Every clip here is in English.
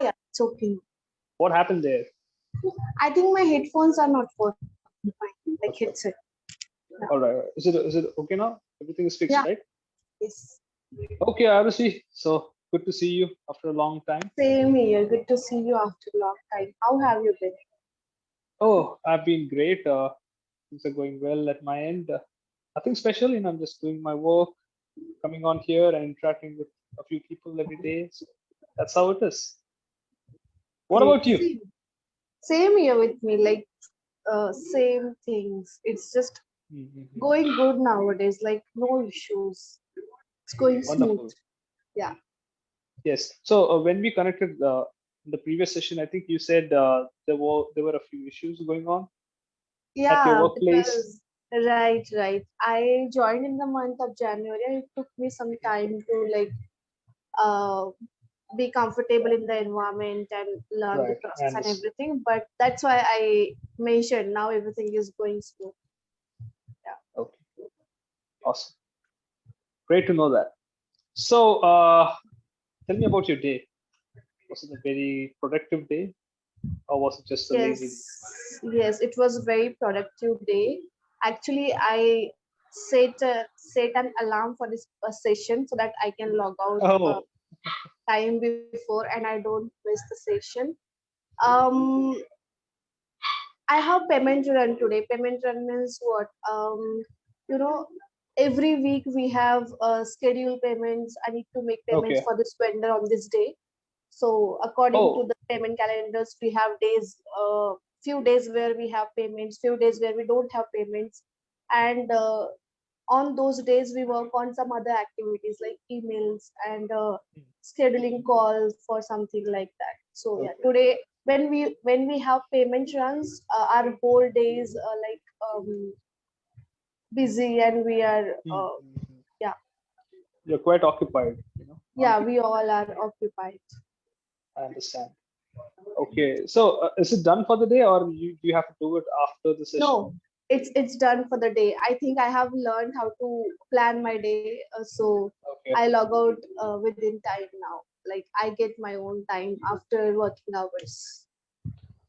yeah, it's okay. What happened there? I think my headphones are not working fine, like Okay. headset. Yeah. All right. Is it okay now? Everything is fixed, Yeah. right? Yes. Okay, Arushi. So good to see you after a long time. Same here. Good to see you after a long time. How have you been? Oh, I've been great. Things are going well at my end. Nothing special, I'm just doing my work, coming on here and interacting with a few people every day. So that's how it is. What Great. about you? Same here with me. Like same things. It's just Mhm. going good nowadays. Like no issues. It's going smooth. Wonderful. Yeah. Yes. So when we connected in the previous session, I think you said there were a few issues going on at your Yeah, workplace. because right. I joined in the month of January. It took me some time to like uh be comfortable in the environment and learn the Right. process and And everything. But that's why I mentioned now everything is going smooth. Yeah. okay, awesome. Great to know that. So tell me about your day. Was it a very productive day, or was it just a lazy day? Yes, it was a very productive day. Actually, I set an alarm for this session so that I can log out Oh, time before and I don't miss the session. Um, I have payment run today. Payment run means what? You know, every week we have scheduled payments. I need to make payments okay. for this vendor on this day. So according to Oh, the payment calendars, we have days, few days where we have payments, few days where we don't have payments, and on those days we work on some other activities like emails and scheduling calls for something like that. So yeah, okay. today when we have payment runs, our whole days like busy and we are Mhm. yeah You're quite occupied, aren't yeah you? we all are occupied. I understand. Okay. So is it done for the day, or you have to do it after the session? No, it's done for the day. I think I have learned how to plan my day, so Okay. I log out within time now. Like I get my own time after working hours.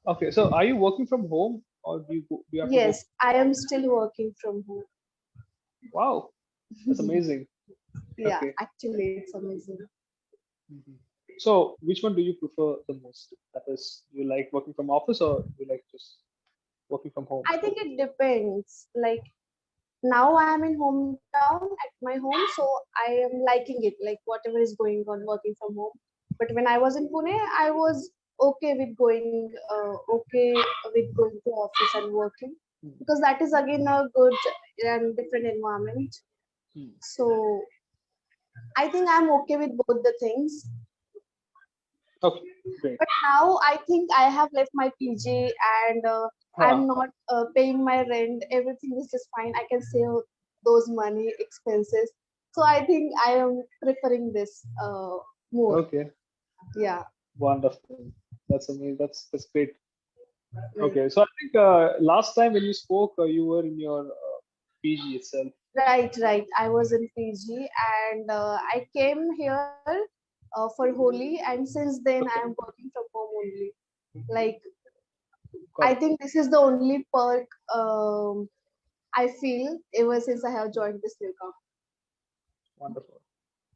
Okay. So are you working from home, or do you have to go? Yes, I am still working from home. Wow, that's amazing. Yeah, Okay. actually, it's amazing. Mhm. So which one do you prefer the most? That is, you like working from office, or you like just working from home? I think it depends. Like now I am in hometown at my home, so I am liking it. Like whatever is going on, working from home. But when I was in Pune, I was okay with going to office and working Hmm. because that is again a good and different environment. Hmm. So I think I'm okay with both the things. Okay, great. But now I think I have left my PG and I'm not paying my rent. Everything is just fine. I can save those money expenses. So I think I am preferring this more. Okay, Yeah, wonderful. That's amazing. That's great. right. Okay, so I think last time when you spoke, you were in your PG itself. Right. I was in PG and I came here for Holi, and since then I am Okay, working from home only. Like got I it. think this is the only perk I feel ever since I have joined this new company. Wonderful.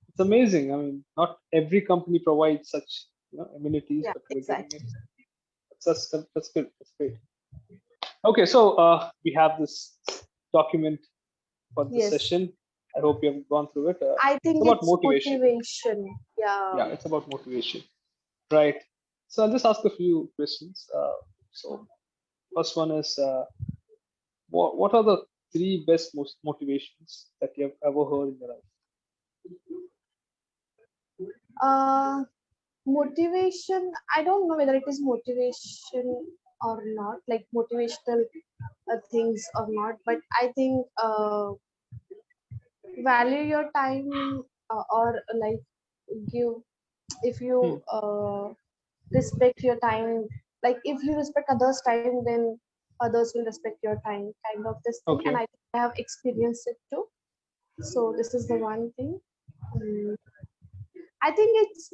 It's amazing. I mean, not every company provides such amenities, Yeah, but we're getting it. exactly. That's good. That's great. Okay, so we have this document for the Yes, session. I hope you have gone through it. I It's think about it's motivation. motivation. Yeah. Yeah, it's about motivation. Right. So I'll just ask a few questions. So first one is, what are the three best most motivations that you have ever heard in your life? Uh, Motivation. I don't know whether it is motivation or not, like motivational things or not. But I think value your time or like give if Hmm. you respect your time. Like if you respect others' time, then others will respect your time. Kind of this thing, and Okay. I have experienced it too. So this is the one thing. Mm, I think it's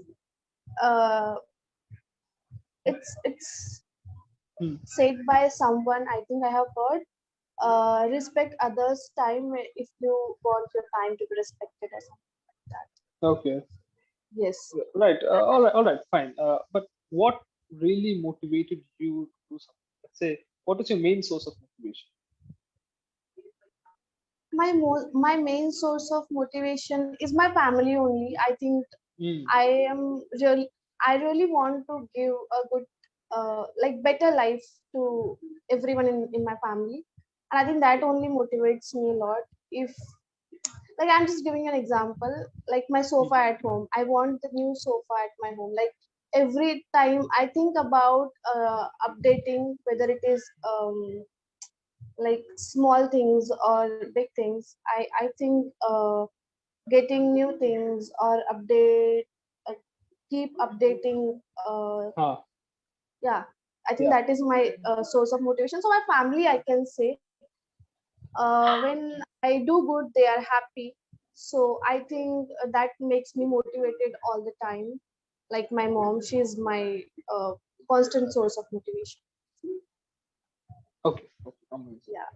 uh, it's Hmm. said by someone, I think I have heard, respect others' time if you want your time to be respected or something like that. Okay. Yes. Right. All right. Fine. But what really motivated you to do something? Let's say, what is your main source of motivation? My main source of motivation is my family only. I think Hmm. I am really I really want to give a good like better life to everyone in my family. And I think that only motivates me a lot. If like I'm just giving an example, like my sofa Hmm. at home. I want the new sofa at my home. Like every time I think about updating, whether it is like small things or big things, I think getting new things or update, uh, keep updating, Ah. yeah, I think Yeah. that is my source of motivation. So my family, I can say, when I do good, they are happy. So I think that makes me motivated all the time. Like my mom, she is my uh, constant source of motivation. Okay. Okay. Amazing. Yeah.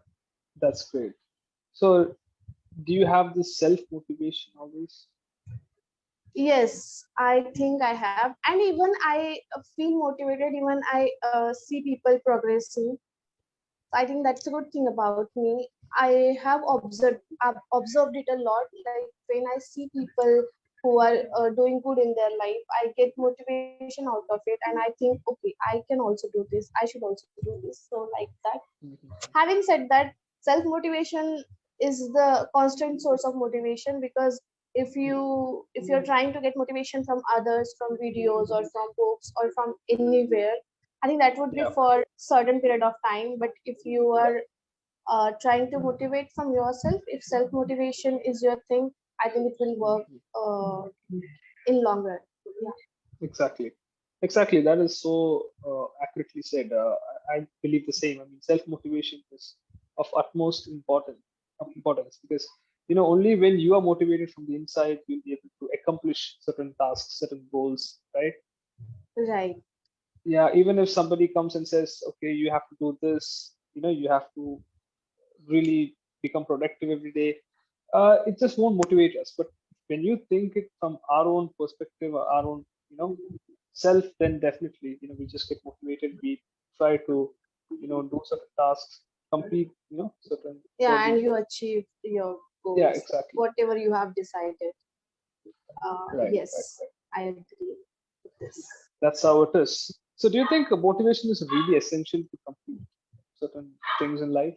That's great. So, do you have this self motivation always? Yes, I think I have, and even I feel motivated even I see people progressing. I think that's a good thing about me. I have observed it a lot. Like when I see people who are doing good in their life, I get motivation out of it, and I think, okay, I can also do this. I should also do this. So like that. Hmm. Having said that, self motivation is the constant source of motivation, because if you're trying to get motivation from others, from videos or from books or from anywhere, I think that would be Yeah. for certain period of time. But if you are trying to motivate from yourself, if self motivation is your thing, I think it will work Mhm. in long run. Yeah. Exactly. Exactly. That is so accurately said. I believe the same. I mean, self motivation is of utmost importance because only when you are motivated from the inside, you'll be able to accomplish certain tasks, certain goals, right? Right. Yeah. Even if somebody comes and says, "Okay, you have to do this," you have to really become productive every day, it just won't motivate us. But when you think it from our own perspective, or our own, self, then definitely, we just get motivated. We try to, do certain tasks, complete, certain Yeah, and certain. you achieve your Yeah, goals, exactly. whatever you have decided. Right, right, Yes, right. I agree with this. That's how it is. So, do you think motivation is really essential to complete certain things in life?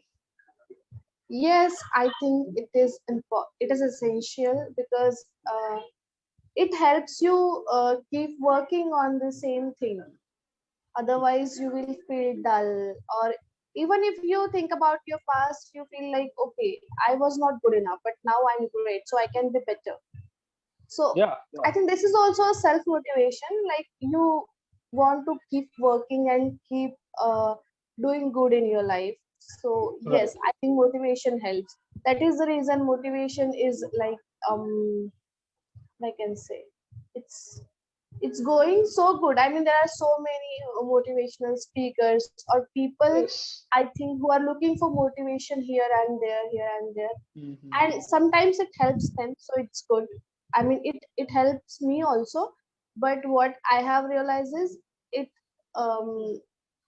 Yes, I think it is essential, because it helps you keep working on the same thing. Otherwise, you will feel dull. Or even if you think about your past, you feel like, okay, I was not good enough, but now I'm great, so I can be better. So Yeah, I yeah. think this is also a self motivation. Like you want to keep working and keep doing good in your life. So Right. yes, I think motivation helps. That is the reason motivation is like, I can say, it's it's going so good. I mean, there are so many motivational speakers or people, Yes. I think, who are looking for motivation here and there, and Hmm. sometimes it helps them, so it's good. I mean, it helps me also. But what I have realized is it um,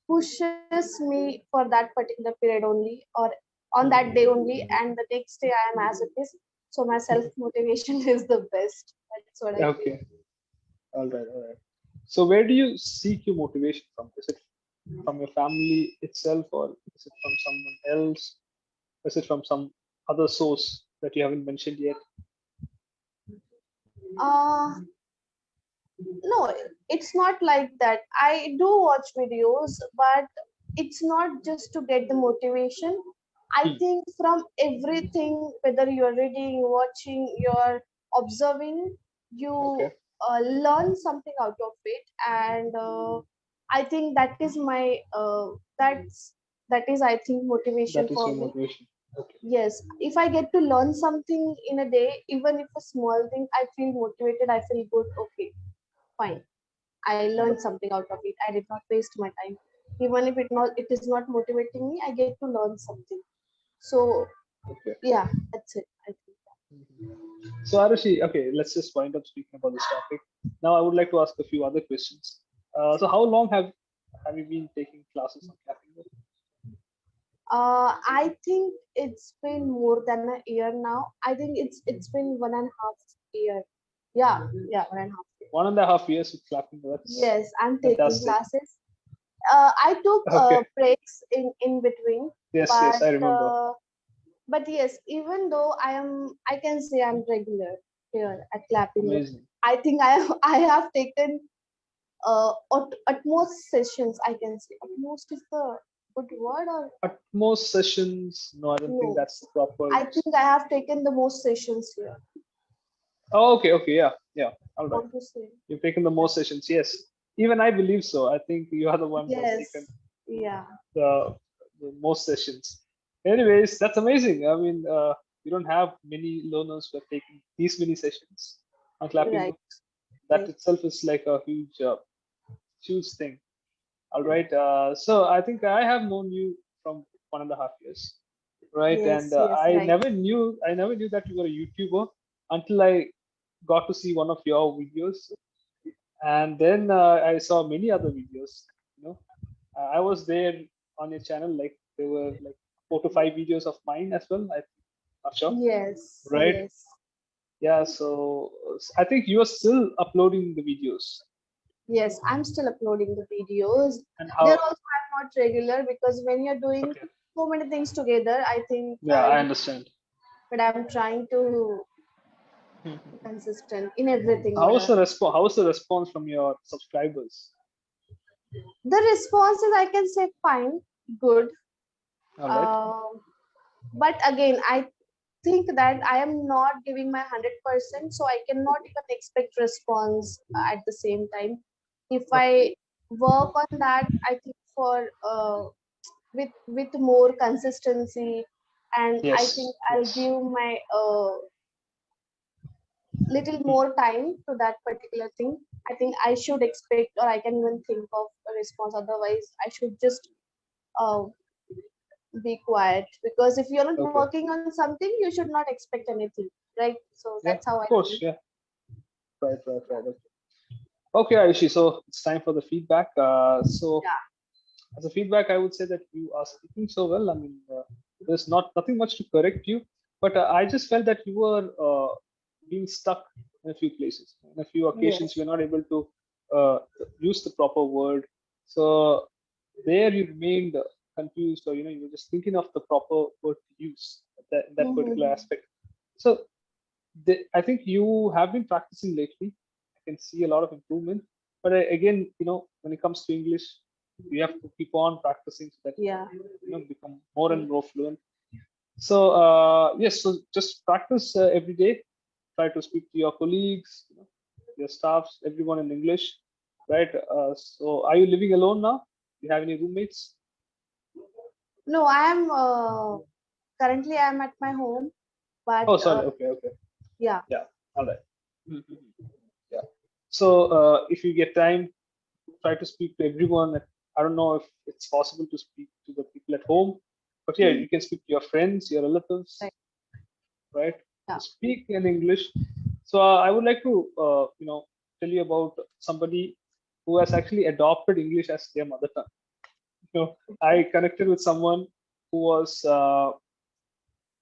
pushes me for that particular period only, or on that day Hmm. only, and the next day I am as it is. So my self motivation is the best. That's what I feel. Okay. All right. All right. So, where do you seek your motivation from? Is it from your family itself, or is it from someone else? Is it from some other source that you haven't mentioned yet? uh no, it's not like that. I do watch videos, but it's not just to get the motivation. I Hmm. think from everything, whether you're reading, watching, you're observing, you Okay. learn something out of it. And I think that is my that is, I think, motivation That is for your me. motivation. Okay. Yes, if I get to learn something in a day, even if a small thing, I feel motivated, I feel good. Okay, fine. I learned something out of it. I did not waste my time. Even if it is not motivating me, I get to learn something. So Okay. yeah, that's it. I think. So Arushi, okay, let's just wind up speaking about this topic. Now I would like to ask a few other questions. So how long have you been taking classes on Clapingo? I think it's been more than a year now. I think it's been 1.5 year. Yeah, 1.5 years. 1.5 years with Clapingo. That's Yes, I'm taking fantastic. classes. I took Okay. breaks in between, Yes, yes, but I remember. yes, even though I can say I'm regular here at Clapping. Amazing. I think I have taken at most sessions. I can say at most is the good word or At most sessions, no, I don't think no. that's the proper I use. think I have taken the most sessions here. Oh, okay, okay, yeah, yeah. All right. Want to say You've taken the most sessions, yes. Even I believe so. I think you are the one who has taken yes, yeah, the, the most sessions. Anyways, that's amazing. I mean, you don't have many learners who have taken these many sessions on right, Clappingo. That right. itself is like a huge thing. All right. So I think I have known you from 1.5 years, right? And Yes, yes, right. I never knew that you were a YouTuber until I got to see one of your videos, and then I saw many other videos. You know, I was there on your channel. Like there were like 4 to 5 videos of mine as well. I'm not sure, Yes, right? yes, Yeah. So I think you are still uploading the videos. yes. I'm still uploading the videos. And There how? also I'm not regular because when you're doing Okay. so many things together, I think Yeah, I you. understand. But I'm trying to be consistent in everything. What How's the response? How's the response from your subscribers? the response is, I can say fine, good. All right. Uh, but again, I think that I am not giving my 100%, so I cannot even expect response at the same time. If Okay. I work on that, I think for with more consistency, and I think Yes. I'll Yes. give my little more time to that particular thing. I think I should expect, or I can even think of a response. Otherwise, I should just uh, be quiet, because if you're not Okay. working on something, you should not expect anything, right? So Yeah. that's how Of I course. think. Yeah. Right. Right. Right. Okay. Okay, Aishi. So it's time for the feedback. So Yeah. as a feedback, I would say that you are speaking so well. I mean, there's nothing much to correct you, but I just felt that you were being stuck in a few places. In a few occasions, you Yes. were not able to uh, use the proper word. So there you remained confused, or you were just thinking of the proper word to use in that particular Mm-hmm. aspect. So I think you have been practicing lately. I can see a lot of improvement. But again, when it comes to English, you have to keep on practicing so that Yeah. become more and more fluent. So yes, so just practice every day. Try to speak to your colleagues, your staffs, everyone in English, right? So are you living alone now? Do you have any roommates? No, I am currently I am at my home, but Oh, sorry. Okay, okay. yeah, Yeah. All right. Mhm. Yeah. So if you get time, try to speak to everyone. I don't know if it's possible to speak to the people at home, but yeah, Mhm. you can speak to your friends, your relatives, Right. right? Yeah. Speak in English. So I would like to, tell you about somebody who has actually adopted English as their mother tongue. I connected with someone who was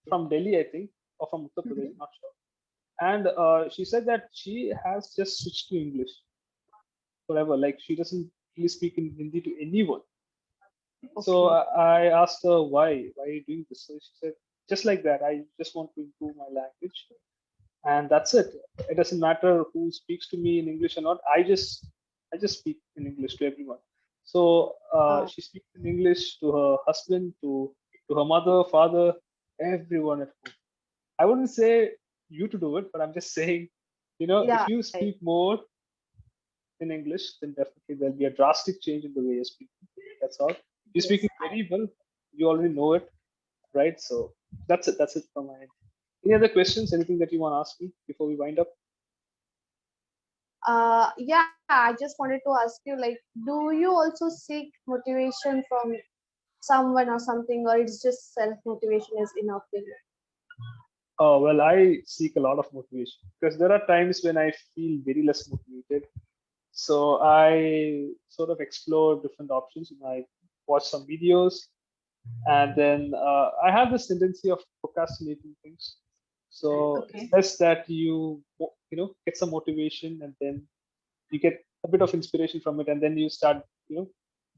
from Delhi, I think, or from Uttar Pradesh, Mhm. not sure. And she said that she has just switched to English forever. Like she doesn't really speak in Hindi to anyone. So Okay. I asked her why are you doing this? So she said, just like that, I just want to improve my language, and that's it. It doesn't matter who speaks to me in English or not. I just speak in English to everyone. So Uh, she speaks in English to her husband, to her mother, father, everyone at home. I wouldn't say you to do it, but I'm just saying, if yeah. you Right. speak more in English, then definitely there'll be a drastic change in the way you speak. That's all. You're Yes. speaking very well. You already know it, right? So that's it. That's it from my end. Any other questions? Anything that you want to ask me before we wind up? Yeah, I just wanted to ask you, like, do you also seek motivation from someone or something, or it's just self motivation is enough for you? Oh, well, I seek a lot of motivation because there are times when I feel very less motivated. So I sort of explore different options. I watch some videos, and then I have this tendency of procrastinating things. So it's Okay. best that get some motivation, and then you get a bit of inspiration from it, and then you start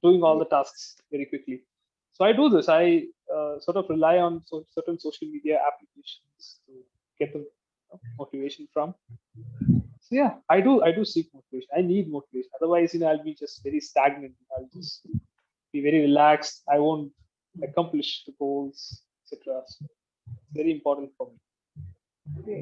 doing all the tasks very quickly. So I do this. I sort of rely on certain social media applications to get the motivation from. So yeah, I do seek motivation. I need motivation. Otherwise, I'll be just very stagnant. I'll just be very relaxed. I won't accomplish the goals, etc. So it's very important for me. Great.